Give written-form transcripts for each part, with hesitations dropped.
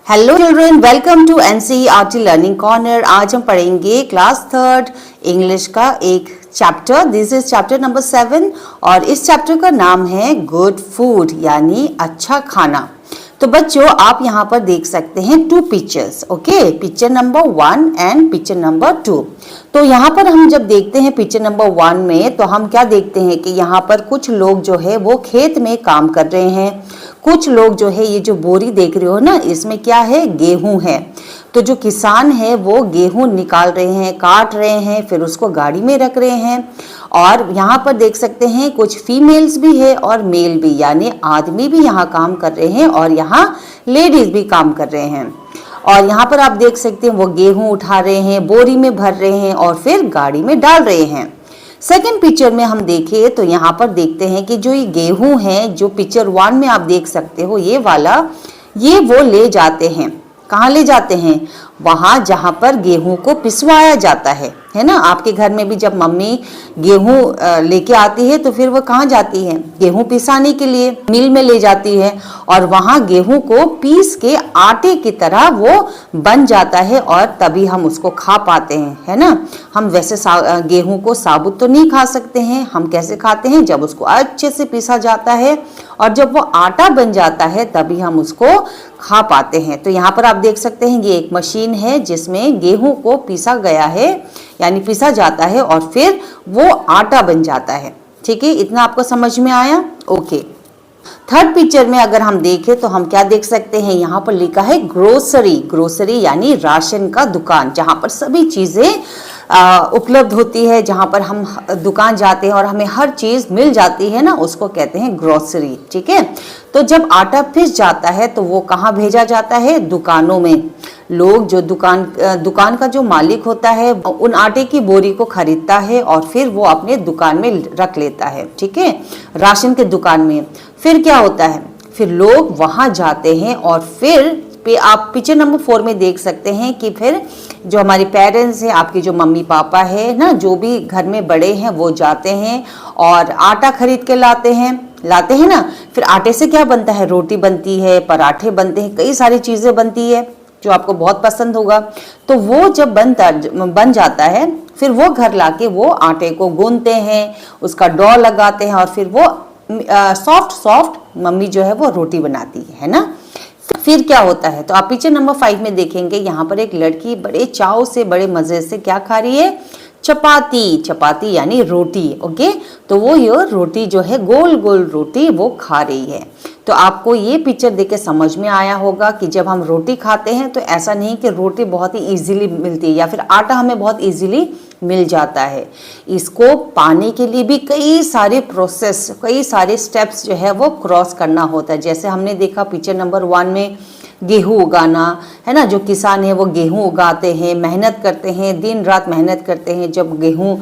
Hello children, welcome to NCERT learning corner. आज हम पढ़ेंगे क्लास 3 इंग्लिश का एक चैप्टर। दिस इज चैप्टर नंबर 7 और इस चैप्टर का नाम है गुड फूड यानी अच्छा खाना। तो बच्चों आप यहाँ पर देख सकते हैं 2 pictures, okay, picture number 1 and picture number 2। तो यहाँ पर हम जब देखते हैं पिक्चर नंबर 1 में, तो हम क्या देखते हैं कि यहाँ पर कुछ लोग जो है वो खेत में काम कर रहे हैं। कुछ लोग जो है, ये जो बोरी देख रहे हो ना, इसमें क्या है, गेहूं है। तो जो किसान है वो गेहूं निकाल रहे हैं, काट रहे हैं, फिर उसको गाड़ी में रख रहे हैं। और यहाँ पर देख सकते हैं कुछ फीमेल्स भी है और मेल भी, यानी आदमी भी यहाँ काम कर रहे हैं और यहाँ लेडीज भी काम कर रहे हैं। और यहाँ पर आप देख सकते हैं वो गेहूं उठा रहे हैं, बोरी में भर रहे हैं और फिर गाड़ी में डाल रहे हैं। सेकेंड पिक्चर में हम देखें तो यहाँ पर देखते हैं कि जो ये गेहूं है, जो पिक्चर 1 में आप देख सकते हो ये वाला, ये वो ले जाते हैं। कहाँ ले जाते हैं? वहाँ जहाँ पर गेहूं को पिसवाया जाता है ना। आपके घर में भी जब मम्मी गेहूं लेके आती है तो फिर वो कहाँ जाती है? गेहूं पिसाने के लिए मिल में ले जाती है और वहाँ गेहूं को पीस के आटे की तरह वो बन जाता है और तभी हम उसको खा पाते हैं, है ना। हम वैसे गेहूं को साबुत तो नहीं खा सकते हैं। हम कैसे खाते हैं? जब उसको अच्छे से पीसा जाता है और जब वो आटा बन जाता है तभी हम उसको खा पाते हैं। तो यहाँ पर आप देख सकते हैं ये एक मशीन है जिसमें गेहूं को पीसा गया है, यानी पीसा जाता है और फिर वो आटा बन जाता है। ठीक है, इतना आपको समझ में आया? ओके। थर्ड पिक्चर में अगर हम देखें तो हम क्या देख सकते हैं, यहाँ पर लिखा है ग्रोसरी। ग्रोसरी यानी राशन का दुकान, जहाँ पर सभी चीजें उपलब्ध होती है, जहाँ पर हम दुकान जाते हैं और हमें हर चीज मिल जाती है ना, उसको कहते हैं ग्रोसरी। ठीक है, तो जब आटा पिस जाता है तो वो कहाँ भेजा जाता है? दुकानों में। लोग जो दुकान का जो मालिक होता है उन आटे की बोरी को खरीदता है और फिर वो अपने दुकान में रख लेता है। ठीक है, राशन के दुकान में। फिर क्या होता है? फिर लोग वहां जाते हैं और फिर आप पिक्चर नंबर 4 में देख सकते हैं कि फिर जो हमारे पेरेंट्स हैं, आपके जो मम्मी पापा है ना, जो भी घर में बड़े हैं, वो जाते हैं और आटा खरीद के लाते हैं ना। फिर आटे से क्या बनता है? रोटी बनती है, पराठे बनते हैं, कई सारी चीजें बनती है जो आपको बहुत पसंद होगा। तो वो जब बन जाता है फिर वो घर लाके वो आटे को गूंथते हैं, उसका डो लगाते हैं और फिर वो सॉफ्ट मम्मी जो है वो रोटी बनाती है ना। फिर क्या होता है? तो आप पिक्चर नंबर 5 में देखेंगे, यहाँ पर एक लड़की बड़े चाव से, बड़े मजे से क्या खा रही है? चपाती। चपाती यानी रोटी। ओके, तो वो ये रोटी जो है, गोल गोल रोटी वो खा रही है। तो आपको ये पिक्चर देख के समझ में आया होगा कि जब हम रोटी खाते हैं तो ऐसा नहीं कि रोटी बहुत ही इजीली मिलती है या फिर आटा हमें बहुत इजीली मिल जाता है। इसको पाने के लिए भी कई सारे प्रोसेस, कई सारे स्टेप्स जो है वो क्रॉस करना होता है। जैसे हमने देखा पिक्चर नंबर 1 में गेहूं उगाना, है ना। जो किसान है वो गेहूं उगाते हैं, मेहनत करते हैं, दिन रात मेहनत करते हैं। जब गेहूं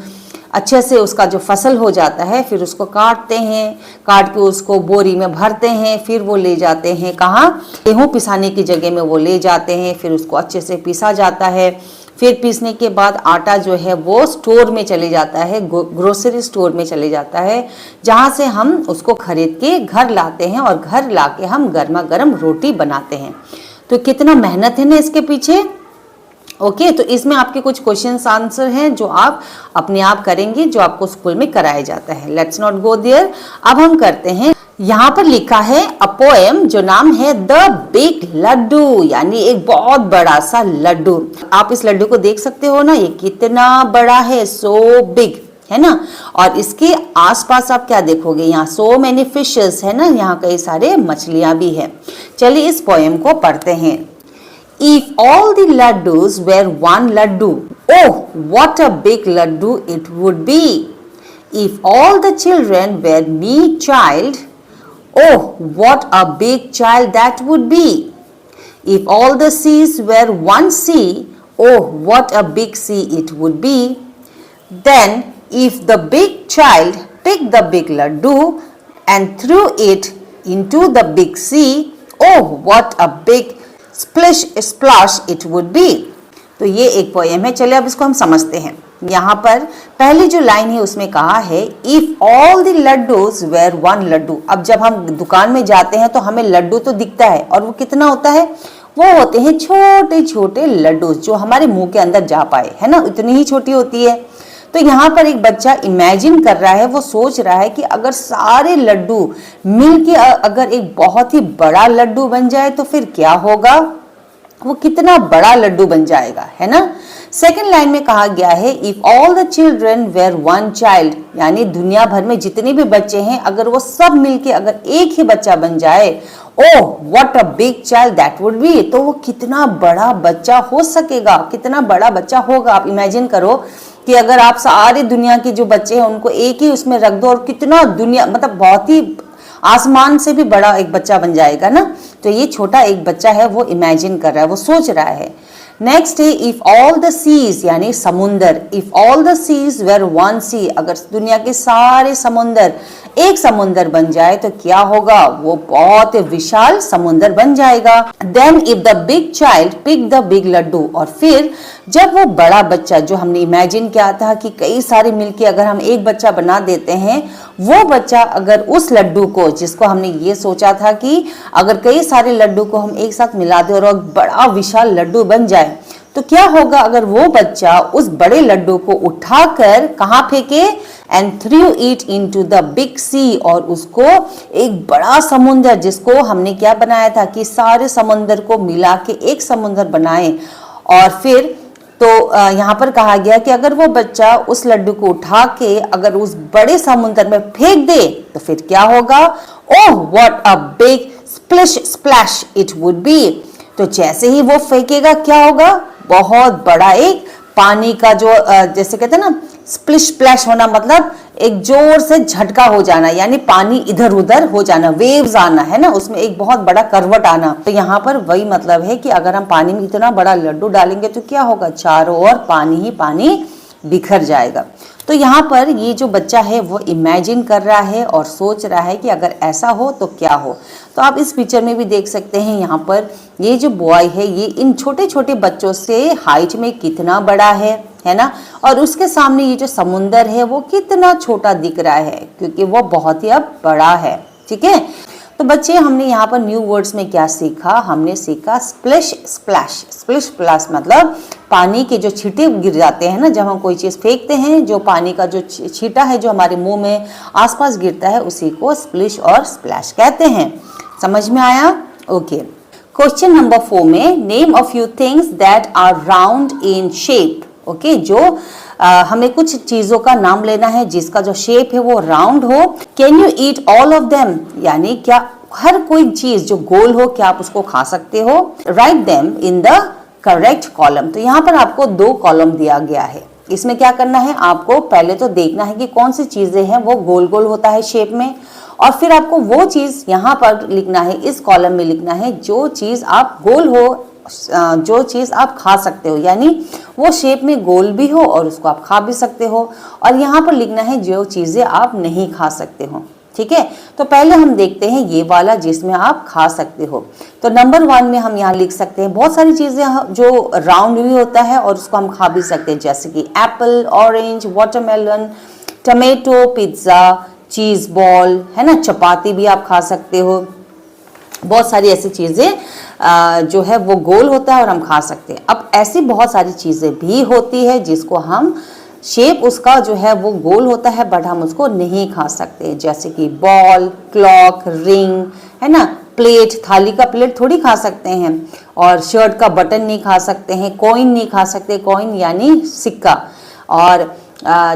अच्छे से उसका जो फसल हो जाता है फिर उसको काटते हैं, काट के उसको बोरी में भरते हैं, फिर वो ले जाते हैं कहाँ? गेहूं पिसाने की जगह में वो ले जाते हैं, फिर उसको अच्छे से पीसा जाता है। फिर पीसने के बाद आटा जो है वो स्टोर में चले जाता है, ग्रोसरी स्टोर में चले जाता है, जहाँ से हम उसको खरीद के घर लाते हैं और घर लाके हम गर्मा गर्म रोटी बनाते हैं। तो कितना मेहनत है ना इसके पीछे। ओके, तो इसमें आपके कुछ क्वेश्चंस आंसर हैं जो आप अपने आप करेंगे, जो आपको स्कूल में कराया जाता है। Let's not go there. अब हम करते हैं, यहाँ पर लिखा है अ पोएम, जो नाम है द बिग लड्डू, यानी एक बहुत बड़ा सा लड्डू। आप इस लड्डू को देख सकते हो ना, ये कितना बड़ा है, सो बिग, है ना। और इसके आसपास आप क्या देखोगे? यहाँ सो मेनी फिशेस है ना, यहाँ कई सारे मछलियां भी है। चलिए इस पोएम को पढ़ते हैं। If all the laddus were one laddu, oh, what a big laddu it would be. If all the children were me child, oh, what a big child that would be. If all the seas were one sea, oh, what a big sea it would be. Then, if the big child picked the big laddu and threw it into the big sea, oh, what a big splash it would be. तो ये एक poem है। चलिए अब इसको हम समझते हैं। यहाँ पर पहली जो लाइन है उसमें कहा है if all the laddoos were one laddoo. अब जब हम दुकान में जाते हैं तो हमें लड्डू तो दिखता है और वो कितना होता है, वो होते हैं छोटे छोटे लड्डू जो हमारे मुंह के अंदर जा पाए, है ना, इतनी ही छोटी होती है। तो यहाँ पर एक बच्चा इमेजिन कर रहा है, वो सोच रहा है कि अगर सारे लड्डू मिलके अगर एक बहुत ही बड़ा लड्डू बन जाए तो फिर क्या होगा, वो कितना बड़ा लड्डू बन जाएगा, है ना। सेकेंड लाइन में कहा गया है if all the children were one child, यानी दुनिया भर में जितने भी बच्चे हैं अगर वो सब मिलके अगर एक ही बच्चा बन जाए, ओह what a big child that would be, तो वो कितना बड़ा बच्चा हो सकेगा, कितना बड़ा बच्चा होगा। आप इमेजिन करो कि अगर आप सारी दुनिया के जो बच्चे हैं उनको एक ही उसमें रख दो और कितना दुनिया, मतलब बहुत ही आसमान से भी बड़ा एक बच्चा बन जाएगा ना। तो ये छोटा एक बच्चा है, वो इमेजिन कर रहा है, वो सोच रहा है। नेक्स्ट है इफ ऑल द सीज, यानी समुंदर, if all the seas were one sea, अगर दुनिया के सारे समुंदर एक समुंदर बन जाए तो क्या होगा, वो बहुत विशाल समुंदर बन जाएगा। Then if the big child pick the big laddoo, और फिर जब वो बड़ा बच्चा जो हमने इमेजिन किया था कि कई सारे मिलके अगर हम एक बच्चा बना देते हैं, वो बच्चा अगर उस लड्डू को, जिसको हमने ये सोचा था कि अगर कई सारे लड्डू को हम एक साथ मिला दें और बड़ा विशाल लड्डू बन जाए, तो क्या होगा अगर वो बच्चा उस बड़े लड्डू को उठाकर कहाँ फेंके, and throw it into the big sea, और उसको एक बड़ा समुंदर, जिसको हमने क्या बनाया था कि सारे समुंदर को मिला के एक समुंदर बनाए, और फिर तो यहाँ पर कहा गया कि अगर वो बच्चा उस लड्डू को उठा के अगर उस बड़े समुंदर में फेंक दे तो फिर क्या होगा, oh what a big splish splash it would be, तो जैसे ही वो फेंकेगा क्या होगा, बहुत बड़ा एक पानी का जो जैसे कहते हैं ना स्प्लिश स्प्लैश होना, मतलब एक जोर से झटका हो जाना, यानी पानी इधर उधर हो जाना, वेव्स आना, है ना, उसमें एक बहुत बड़ा करवट आना। तो यहाँ पर वही मतलब है कि अगर हम पानी में इतना बड़ा लड्डू डालेंगे तो क्या होगा, चारों ओर पानी ही पानी बिखर जाएगा। तो यहाँ पर ये जो बच्चा है वो इमेजिन कर रहा है और सोच रहा है कि अगर ऐसा हो तो क्या हो। तो आप इस पिक्चर में भी देख सकते हैं, यहाँ पर ये जो बॉय है ये इन छोटे छोटे बच्चों से हाइट में कितना बड़ा है ना, और उसके सामने ये जो समुंदर है वो कितना छोटा दिख रहा है, क्योंकि वो बहुत ही अब बड़ा है। ठीक है, तो बच्चे हमने यहाँ पर न्यू वर्ड्स में क्या सीखा, हमने सीखा स्प्लिश स्प्लैश। स्प्लिश स्प्लैश मतलब पानी के जो छींटे गिर जाते हैं ना, जब हम कोई चीज फेंकते हैं, जो पानी का जो छींटा है जो हमारे मुंह में आसपास गिरता है, उसी को स्प्लिश और स्प्लैश कहते हैं। समझ में आया? ओके। क्वेश्चन नंबर 4 में name a few things that are round in shape. Okay, जो हमें कुछ चीजों का नाम लेना है जिसका जो शेप है वो राउंड हो। Can you eat all of them, यानी क्या हर कोई चीज जो गोल हो क्या आप उसको खा सकते हो। Write them in the correct column. तो यहाँ पर आपको 2 कॉलम दिया गया है। इसमें क्या करना है, आपको पहले तो देखना है कि कौन सी चीजें हैं वो गोल गोल होता है शेप में, और फिर आपको वो चीज यहाँ पर लिखना है, इस कॉलम में लिखना है जो चीज आप गोल हो, जो चीज आप खा सकते हो, यानी वो शेप में गोल भी हो और उसको आप खा भी सकते हो। और यहाँ पर लिखना है जो चीजें आप नहीं खा सकते हो। ठीक है, तो पहले हम देखते हैं ये वाला जिसमें आप खा सकते हो। तो नंबर 1 में हम यहाँ लिख सकते हैं बहुत सारी चीजें जो राउंड भी होता है और उसको हम खा भी सकते हैं, जैसे कि Apple, orange, watermelon, tomato, pizza, cheese ball, है ना, चपाती भी आप खा सकते हो। बहुत सारी ऐसी चीजें जो है वो गोल होता है और हम खा सकते हैं। अब ऐसी बहुत सारी चीजें भी होती है जिसको हम शेप उसका जो है वो गोल होता है बट हम उसको नहीं खा सकते, जैसे कि बॉल, क्लॉक, रिंग, है ना, प्लेट, थाली का प्लेट थोड़ी खा सकते हैं, और शर्ट का बटन नहीं खा सकते हैं, कॉइन नहीं खा सकते, कॉइन यानी सिक्का, और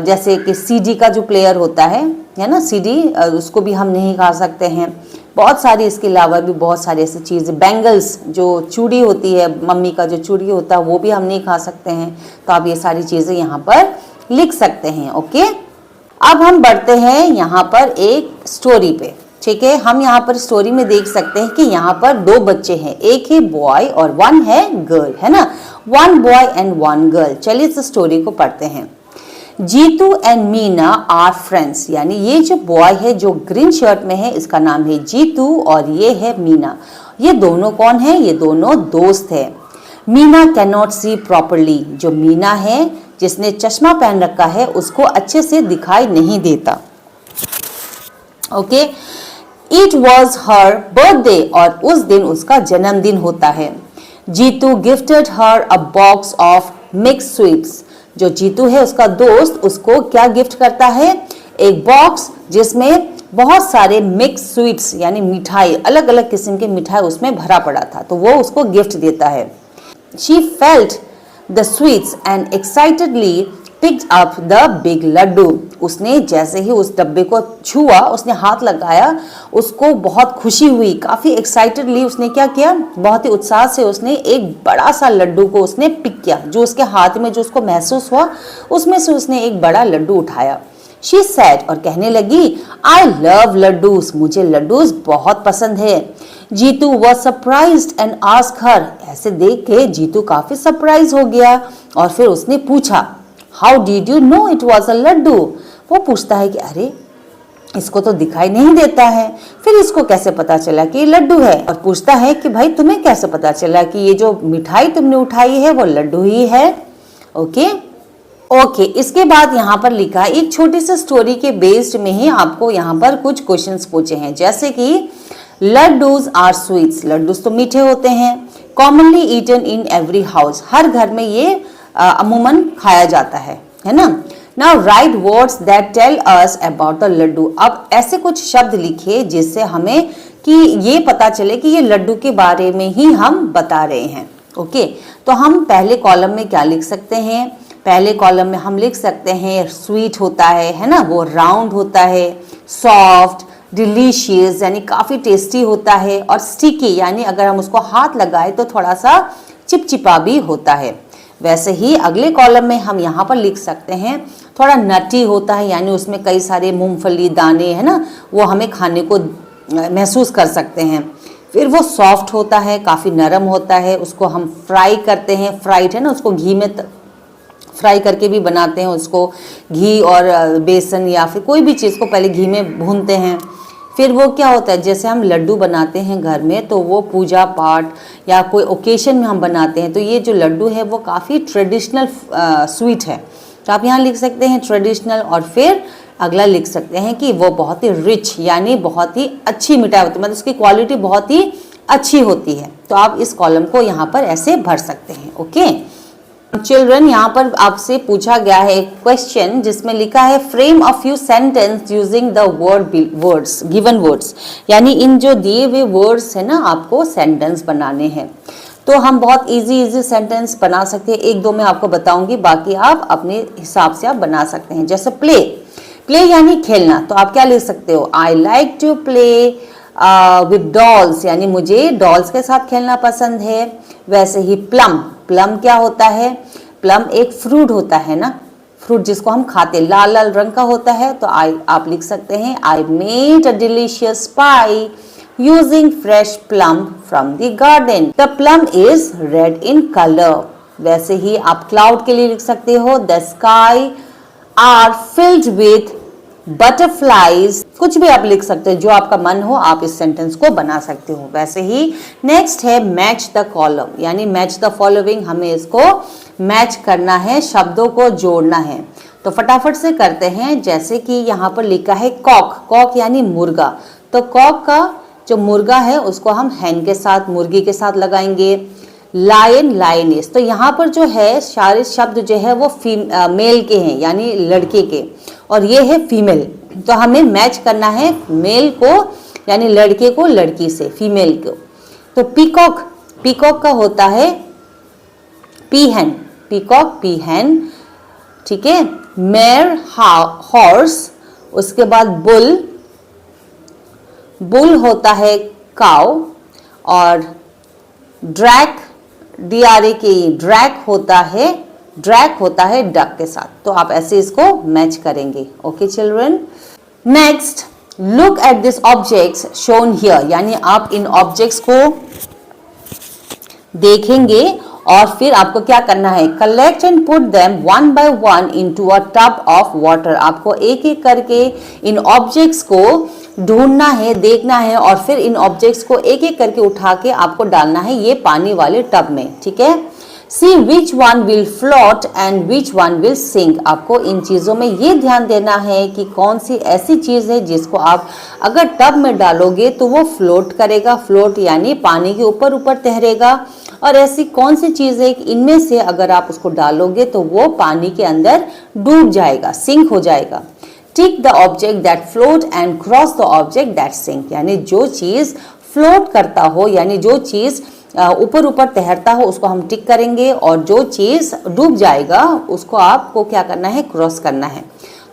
जैसे कि सीडी का जो प्लेयर होता है ना, सीडी, उसको भी हम नहीं खा सकते हैं। बहुत सारी इसके अलावा भी बहुत सारी ऐसी चीज़ें, बैंगल्स जो चूड़ी होती है, मम्मी का जो चूड़ी होता है वो भी हम नहीं खा सकते हैं। तो आप ये सारी चीज़ें यहाँ पर लिख सकते हैं। ओके, अब हम बढ़ते हैं यहाँ पर एक स्टोरी पे। ठीक है, हम यहाँ पर स्टोरी में देख सकते हैं कि यहाँ पर 2 बच्चे हैं, एक है बॉय और 1 है गर्ल, है ना, 1 बॉय एंड 1 गर्ल। चलिए इस स्टोरी को पढ़ते हैं। Jeetu and Meena are friends, यानी ये जो बॉय है जो ग्रीन शर्ट में है इसका नाम है जीतू और ये है मीना। ये दोनों कौन है, ये दोनों दोस्त है। Meena can not see properly, जो मीना है जिसने चश्मा पहन रखा है उसको अच्छे से दिखाई नहीं देता। Okay, it was her birthday, और उस दिन उसका जन्मदिन होता है। Jeetu gifted her a box of mix sweets. जो जीतू है उसका दोस्त उसको क्या गिफ्ट करता है? एक बॉक्स जिसमें बहुत सारे मिक्स स्वीट्स यानी मिठाई, अलग अलग किस्म के मिठाई उसमें भरा पड़ा था, तो वो उसको गिफ्ट देता है। She felt the sweets and excitedly picked up the big laddoo. उसने जैसे ही उस डब्बे को छुआ, उसने हाथ लगाया, उसको बहुत खुशी हुई, काफी एक्साइटेडली उसने क्या किया, बहुत ही उत्साह से उसने एक बड़ा सा लड्डू को उसने पिक किया। जो उसके हाथ में जो उसको महसूस हुआ उसमें से उसने एक बड़ा लड्डू उठाया। शी सेड, और कहने लगी, आई लव लड्डूस, मुझे लड्डूस बहुत पसंद है। Jeetu was surprised and asked her, ऐसे देख के जीतू काफी सरप्राइज हो गया और फिर उसने पूछा, how did you know it was a laddoo? वो पूछता है कि अरे इसको तो दिखाई नहीं देता है, फिर इसको कैसे पता चला कि ये लड्डू है? और पूछता है कि भाई तुम्हें कैसे पता चला कि ये जो मिठाई तुमने उठाई है वो लड्डू ही है? ओके, इसके बाद यहाँ पर लिखा एक छोटी सी स्टोरी के बेस्ड में ही आपको यहाँ पर कुछ क्वेश्चंस पूछे हैं, जैसे कि लड्डूज आर स्वीट्स, लड्डूज तो मीठे होते हैं। Commonly eaten in every house, हर घर में ये अमूमन खाया जाता है ना। Now write words that tell us about the laddoo. अब ऐसे कुछ शब्द लिखिए जिससे हमें कि ये पता चले कि ये लड्डू के बारे में ही हम बता रहे हैं। ओके, तो हम पहले कॉलम में क्या लिख सकते हैं? पहले कॉलम में हम लिख सकते हैं स्वीट होता है ना, वो राउंड होता है, सॉफ्ट, डिलीशियस यानी काफ़ी टेस्टी होता है, और स्टिकी यानी अगर हम उसको हाथ लगाए तो थोड़ा सा चिपचिपा भी होता है। वैसे ही अगले कॉलम में हम यहाँ पर लिख सकते हैं थोड़ा नटी होता है, यानी उसमें कई सारे मूंगफली दाने है ना, वो हमें खाने को महसूस कर सकते हैं। फिर वो सॉफ्ट होता है, काफ़ी नरम होता है, उसको हम फ्राई करते हैं, फ्राइड है ना, उसको घी में फ्राई करके भी बनाते हैं, उसको घी और बेसन या फिर कोई भी चीज़ को पहले घी में भूनते हैं। फिर वो क्या होता है, जैसे हम लड्डू बनाते हैं घर में तो वो पूजा पाठ या कोई ओकेशन में हम बनाते हैं, तो ये जो लड्डू है वो काफ़ी ट्रेडिशनल स्वीट है, तो आप यहाँ लिख सकते हैं ट्रेडिशनल। और फिर अगला लिख सकते हैं कि वो बहुत ही रिच यानी बहुत ही अच्छी मिठाई होती है, मतलब उसकी क्वालिटी बहुत ही अच्छी होती है। तो आप इस कॉलम को यहाँ पर ऐसे भर सकते हैं। ओके चिल्ड्रन, यहाँ पर आपसे पूछा गया है एक क्वेश्चन जिसमें लिखा है frame a few sentence using the words given words, यानी इन जो दिए हुए वर्ड्स है ना आपको सेंटेंस बनाने हैं। तो हम बहुत इजी सेंटेंस बना सकते हैं, एक दो मैं आपको बताऊंगी, बाकी आप अपने हिसाब से आप बना सकते हैं। जैसे प्ले यानी खेलना, तो आप क्या लिख सकते हो, I like to play with dolls, यानी मुझे डॉल्स के साथ खेलना पसंद है। वैसे ही प्लम क्या होता है, प्लम एक फ्रूट होता है ना, फ्रूट जिसको हम खाते, लाल लाल रंग का होता है, तो आप लिख सकते हैं I made a delicious pie using fresh plum from the garden, the plum is red in colour. वैसे ही आप क्लाउड के लिए लिख सकते हो the sky are filled with butterflies, कुछ भी आप लिख सकते हो, जो आपका मन हो आप इस सेंटेंस को बना सकते हो। वैसे ही नेक्स्ट है मैच द कॉलम, यानी मैच द फॉलोइंग, हमें इसको मैच करना है, शब्दों को जोड़ना है। तो फटाफट से करते हैं। जैसे कि यहाँ पर लिखा है कॉक यानी मुर्गा, तो कॉक का जो मुर्गा है उसको हम हैन के साथ, मुर्गी के साथ लगाएंगे। लायनेस, तो यहाँ पर जो है सारे शब्द जो है वो मेल के हैं यानी लड़के के, और ये है फीमेल, तो हमें मैच करना है मेल को यानी लड़के को लड़की से, फीमेल को। तो पीकॉक का होता है पीहन, पीकॉक पीहन, ठीक है। मेयर हॉर्स, उसके बाद बुल होता है काउ, और ड्रैक ड्रैक होता है डक के साथ। तो आप ऐसे इसको मैच करेंगे। Okay children, next look at this objects shown here, यानी आप इन ऑब्जेक्ट्स को देखेंगे और फिर आपको क्या करना है, collect and put them one by one into a tub of water. आपको एक एक करके इन ऑब्जेक्ट्स को ढूंढना है, देखना है, और फिर इन ऑब्जेक्ट्स को एक एक करके उठा के आपको डालना है ये पानी वाले टब में, ठीक है। See which one will float and which one will sink. आपको इन चीज़ों में ये ध्यान देना है कि कौन सी ऐसी चीज़ है जिसको आप अगर टब में डालोगे तो वो फ्लोट करेगा, फ्लोट यानी पानी के ऊपर ऊपर तैरेगा, और ऐसी कौन सी चीज़ है इनमें से अगर आप उसको डालोगे तो वो पानी के अंदर डूब जाएगा, सिंक हो जाएगा। Tick the object that float and cross the object that sink, यानी जो चीज़ फ्लोट करता हो यानी जो चीज़ ऊपर ऊपर तैरता हो उसको हम टिक करेंगे, और जो चीज़ डूब जाएगा उसको आपको क्या करना है, क्रॉस करना है।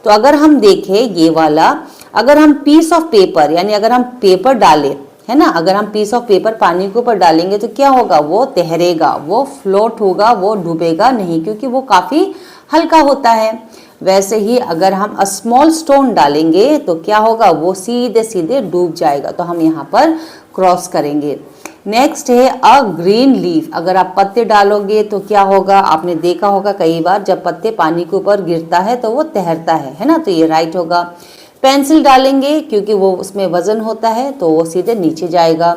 तो अगर हम देखें ये वाला, अगर हम पीस ऑफ पेपर यानी अगर हम पेपर डालें, है ना, अगर हम पीस ऑफ पेपर पानी के ऊपर डालेंगे तो क्या होगा, वो तैरेगा, वो फ्लोट होगा, वो डूबेगा नहीं क्योंकि वो काफ़ी हल्का होता है। वैसे ही अगर हम अ स्मॉल स्टोन डालेंगे तो क्या होगा, वो सीधे सीधे डूब जाएगा, तो हम यहाँ पर क्रॉस करेंगे। नेक्स्ट है अ ग्रीन लीफ, अगर आप पत्ते डालोगे तो क्या होगा, आपने देखा होगा कई बार जब पत्ते पानी के ऊपर गिरता है तो वो तैरता है ना, तो ये राइट होगा। पेंसिल डालेंगे क्योंकि वो उसमें वजन होता है तो वो सीधे नीचे जाएगा।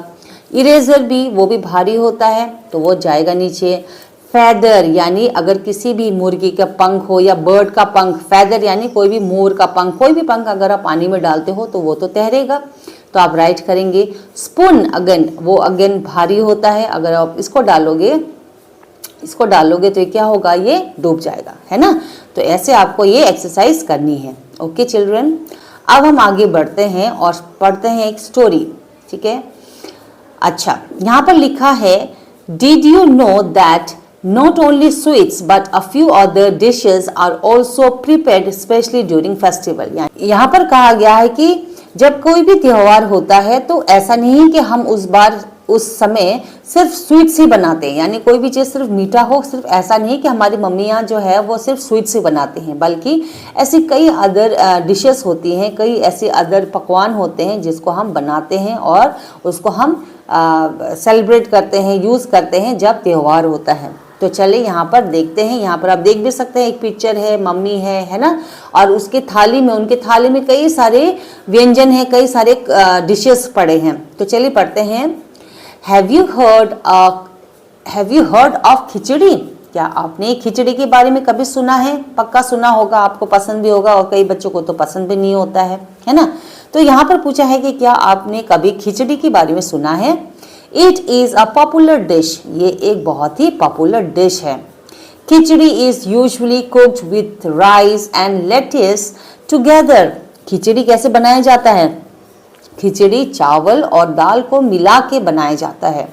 इरेजर भी, वो भी भारी होता है तो वो जाएगा नीचे। फैदर यानी अगर किसी भी मुर्गी का पंख हो या बर्ड का पंख, फैदर यानी कोई भी मोर का पंख, कोई भी पंख अगर आप पानी में डालते हो तो वो तो तैरेगा, तो आप राइट करेंगे। स्पून अगेन, वो अगेन भारी होता है, अगर आप इसको डालोगे तो क्या होगा, ये डूब जाएगा, है ना। तो ऐसे आपको ये एक्सरसाइज करनी है। ओके चिल्ड्रन, अब हम आगे बढ़ते हैं और पढ़ते हैं एक स्टोरी, ठीक है। अच्छा, यहाँ पर लिखा है did you know that not only sweets but a few other dishes are also prepared especially during festival। यहाँ पर कहा गया है कि जब कोई भी त्योहार होता है तो ऐसा नहीं कि हम उस समय सिर्फ स्वीट्स ही बनाते हैं, यानी कोई भी चीज़ सिर्फ मीठा हो, सिर्फ ऐसा नहीं कि हमारी मम्मियाँ जो है वो सिर्फ स्वीट्स ही बनाती हैं, बल्कि ऐसी कई अदर डिशेस होती हैं, कई ऐसे अदर पकवान होते हैं जिसको हम बनाते हैं और उसको हम सेलिब्रेट करते हैं, यूज़ करते हैं जब त्यौहार होता है। तो चले यहाँ पर देखते हैं, यहाँ पर आप देख भी सकते हैं एक पिक्चर है, मम्मी है ना, और उसके थाली में, उनके थाली में कई सारे व्यंजन हैं, कई सारे डिशेस पड़े हैं। तो चलिए पढ़ते हैं। हैव यू हर्ड ऑफ खिचड़ी? क्या आपने खिचड़ी के बारे में कभी सुना है? पक्का सुना होगा, आपको पसंद भी होगा और कई बच्चों को तो पसंद भी नहीं होता है ना। तो यहाँ पर पूछा है कि क्या आपने कभी खिचड़ी के बारे में सुना है? It is a popular dish, ये एक बहुत ही पॉपुलर डिश है। Khichdi is usually cooked with rice and lentils together. Khichdi कैसे बनाया जाता है? खिचड़ी चावल और दाल को मिला के बनाया जाता है।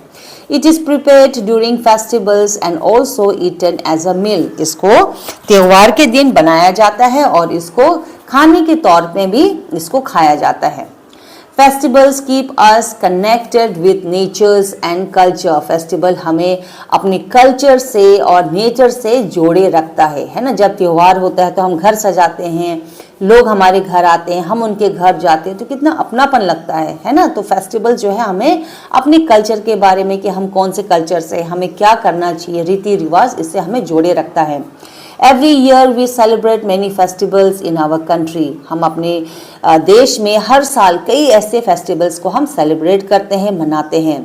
It is prepared during festivals and also eaten as a meal. इसको त्योहार के दिन बनाया जाता है और इसको खाने के तौर पे भी इसको खाया जाता है। Festivals keep us connected with natures and culture. Festival हमें अपने कल्चर से और नेचर से जोड़े रखता है ना। जब त्यौहार होता है तो हम घर सजाते हैं, लोग हमारे घर आते हैं, हम उनके घर जाते हैं, तो कितना अपनापन लगता है ना। तो फेस्टिवल जो है हमें अपने कल्चर के बारे में कि हम कौन से कल्चर से, हमें क्या करना चाहिए, रीति रिवाज, इससे हमें जोड़े रखता है। Every year we celebrate many festivals in our country. हम अपने देश में हर साल कई ऐसे फेस्टिवल्स को हम सेलिब्रेट करते हैं, मनाते हैं।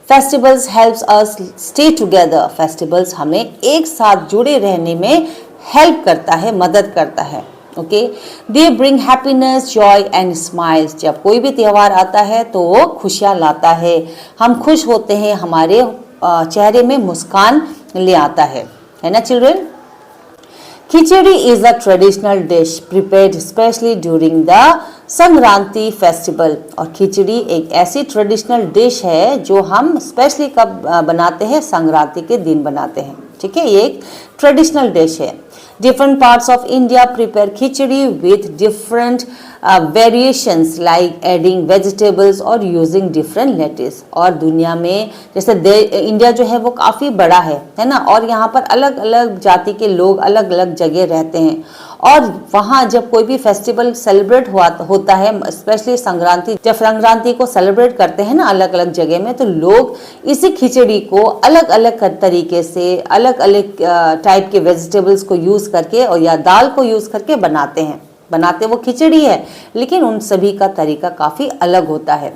Festivals helps us stay together. Festivals हमें एक साथ जुड़े रहने में हेल्प करता है, मदद करता है। Okay, they bring happiness, Joy and smiles. जब कोई भी त्यौहार आता है तो वो खुशियाँ लाता है, हम खुश होते हैं, हमारे चेहरे में मुस्कान ले आता है ना children. Khichdi is a traditional dish prepared specially during the Sankranti festival. और खिचड़ी एक ऐसी ट्रेडिशनल डिश है जो हम स्पेशली कब बनाते हैं? संक्रांति के दिन बनाते हैं, ठीक है। ये एक ट्रेडिशनल डिश है। Different parts of India prepare khichdi with different variations like adding vegetables or using different lettuce। और दुनिया में जैसे इंडिया जो है वो काफ़ी बड़ा है ना, और यहाँ पर अलग अलग जाति के लोग अलग अलग जगह रहते हैं, और वहाँ जब कोई भी फेस्टिवल सेलिब्रेट होता है, स्पेशली संक्रांति, जब संक्रांति को सेलिब्रेट करते हैं ना अलग अलग जगह में, तो लोग इसी खिचड़ी को अलग अलग तरीके से, अलग अलग टाइप के वेजिटेबल्स को यूज़ करके और या दाल को यूज़ करके बनाते वो खिचड़ी है, लेकिन उन सभी का तरीका काफ़ी अलग होता है।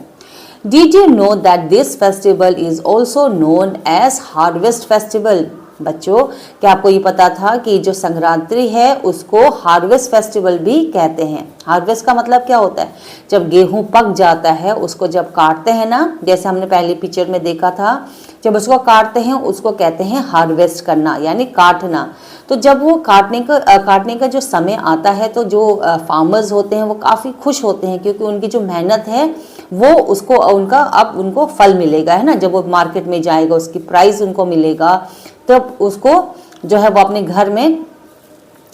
Did you know that this festival is also known as Harvest Festival? बच्चों, क्या आपको ये पता था कि जो संक्रांति है उसको हार्वेस्ट फेस्टिवल भी कहते हैं। हार्वेस्ट का मतलब क्या होता है? जब गेहूं पक जाता है उसको जब काटते हैं ना, जैसे हमने पहली पिक्चर में देखा था, जब उसको काटते हैं उसको कहते हैं हार्वेस्ट करना, यानी काटना। तो जब वो काटने का जो समय आता है तो जो फार्मर्स होते हैं वो काफ़ी खुश होते हैं, क्योंकि उनकी जो मेहनत है वो उनको फल मिलेगा, है ना। जब वो मार्केट में जाएगा उसकी प्राइस उनको मिलेगा, तब उसको जो है वो अपने घर में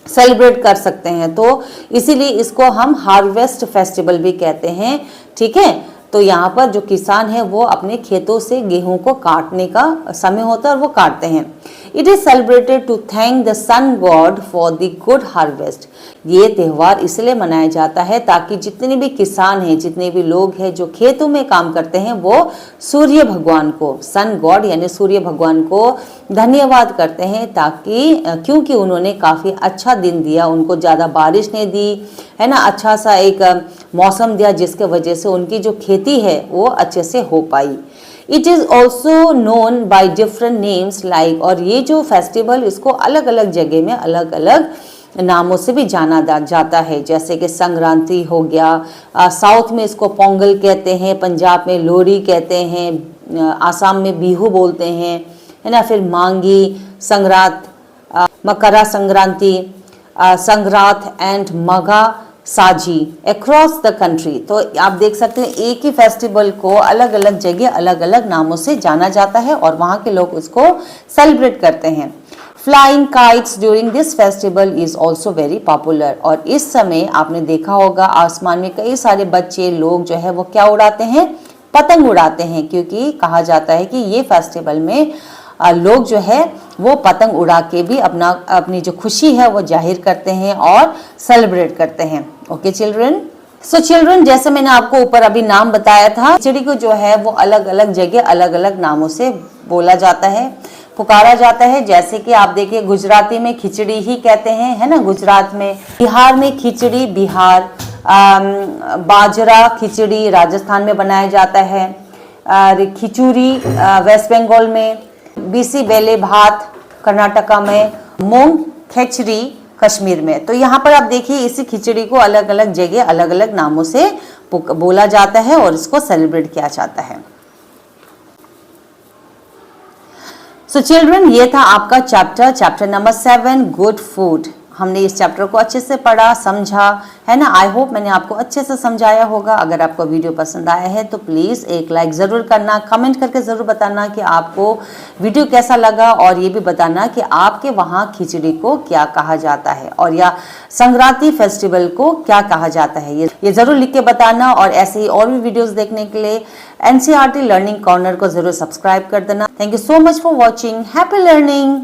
सेलिब्रेट कर सकते हैं। तो इसीलिए इसको हम हार्वेस्ट फेस्टिवल भी कहते हैं, ठीक है। तो यहाँ पर जो किसान है वो अपने खेतों से गेहूं को काटने का समय होता है और वो काटते हैं। It is celebrated to thank the sun god for the good harvest. ये त्यौहार इसलिए मनाया जाता है ताकि जितने भी किसान हैं, जितने भी लोग हैं जो खेतों में काम करते हैं, वो सूर्य भगवान को, सन गॉड यानी सूर्य भगवान को धन्यवाद करते हैं, ताकि क्योंकि उन्होंने काफ़ी अच्छा दिन दिया, उनको ज़्यादा बारिश नहीं दी, है ना, अच्छा सा एक मौसम दिया जिसके वजह से उनकी जो खेती है वो अच्छे से हो पाई। It is also known by different names like, और ये जो फेस्टिवल इसको अलग अलग जगह में अलग अलग नामों से भी जाना जाता है, जैसे कि संक्रांति हो गया, साउथ में इसको पोंगल कहते हैं, पंजाब में लोहड़ी कहते हैं, आसाम में बिहू बोलते हैं, है ना, फिर मांगी संक्रांत, मकरा संक्रांति, संक्रांत एंड मघा साजी अक्रॉस द कंट्री। तो आप देख सकते हैं एक ही फेस्टिवल को अलग अलग जगह अलग अलग नामों से जाना जाता है और वहाँ के लोग उसको सेलिब्रेट करते हैं। Flying kites during this festival is also very popular, और इस समय आपने देखा होगा आसमान में कई सारे बच्चे लोग जो है वो क्या उड़ाते हैं? पतंग उड़ाते हैं, क्योंकि कहा जाता है कि ये फेस्टिवल में लोग जो है वो पतंग उड़ा के भी अपनी जो खुशी है वो जाहिर करते हैं और सेलिब्रेट करते हैं। ओके चिल्ड्रन, सो चिल्ड्रन, जैसे मैंने आपको ऊपर अभी नाम बताया था, खिचड़ी को जो है वो अलग अलग जगह अलग अलग नामों से बोला जाता है, पुकारा जाता है। जैसे कि आप देखिए गुजराती में खिचड़ी ही कहते हैं, है ना, गुजरात में। बिहार में खिचड़ी, बिहार। बाजरा खिचड़ी राजस्थान में बनाया जाता है। खिचूरी वेस्ट बंगाल में। बीसी बेले भात कर्नाटका में। मूंग खिचड़ी कश्मीर में। तो यहाँ पर आप देखिए इसी खिचड़ी को अलग अलग जगह अलग अलग नामों से बोला जाता है और इसको सेलिब्रेट किया जाता है। सो चिल्ड्रन, ये था आपका चैप्टर नंबर 7 गुड फूड। हमने इस चैप्टर को अच्छे से पढ़ा, समझा, है ना। आई होप मैंने आपको अच्छे से समझाया होगा। अगर आपको वीडियो पसंद आया है तो प्लीज़ एक लाइक ज़रूर करना, कमेंट करके ज़रूर बताना कि आपको वीडियो कैसा लगा, और ये भी बताना कि आपके वहाँ खिचड़ी को क्या कहा जाता है और या संक्रांति फेस्टिवल को क्या कहा जाता है। ये ज़रूर लिख के बताना, और ऐसे ही और भी वीडियोज़ देखने के लिए NCERT लर्निंग कॉर्नर को ज़रूर सब्सक्राइब कर देना। Thank you so much for watching. Happy learning.